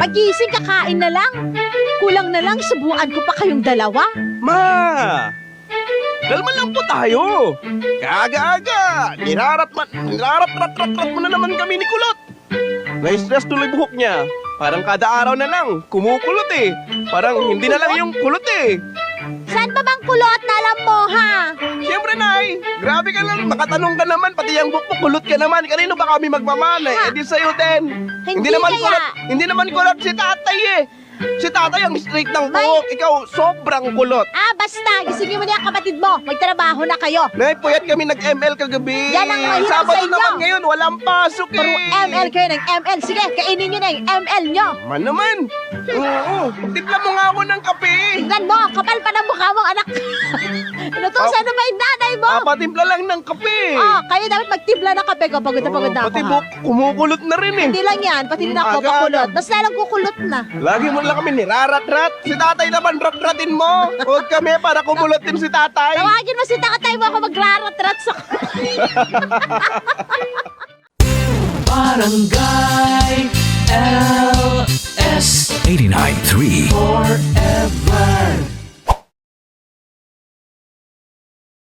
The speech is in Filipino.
Pagising, kakain na lang. Kulang na lang, subuan ko pa kayong dalawa. Ma! Dalman lang po tayo. Kaga-aga. Nirarat-rat-rat mo na naman kami ni Kulot. Na-stress tuloy buhok niya. Parang kada araw na lang, kumukulot eh. Parang hindi na lang yung kulot eh. Saan ba bang kulot na alam mo, ha? Siyempre, Nay. Grabe ka lang. Makatanong ka naman. Pati yung buhok mo, kulot ka naman. Kanino ba kami magmamana? Eh, di sa'yo din. Hindi kaya. Hindi naman kulot si tatay eh. Si tatay ang straight ng buhok. Ikaw, sobrang kulot. Basta, gisingin mo na yung kapatid mo. Magtrabaho na kayo. Nay, puyat kami nag-ML kagabi. Yan ang mahirap Sabado sa inyo. naman ngayon, walang pasok eh. Puro ML kayo ng ML. Sige, kainin nyo na yung ML nyo. Man naman. Oo, timpla mo nga ako ng kape. Tingnan mo, kapal pa ng mukha mong anak. Inutusan na ba yung nanay mo? Patimpla lang ng kape. Kayo dapat magtimpla ng kape ko. Pagod na pagod na ako. Pati ha? buhok, kumukulot na rin eh. Hindi lang yan, pati din ako Aga-aga. pakulot. Mas lalang kukulot na. Lagi mo lang kami nirarat-rat. Si tatay naman rat-ratin mo. Huwag kami para kumulotin si tatay. Tawagin mo si tatay mo ako magrarat-rat sa... Barangay LS 89.3 Forever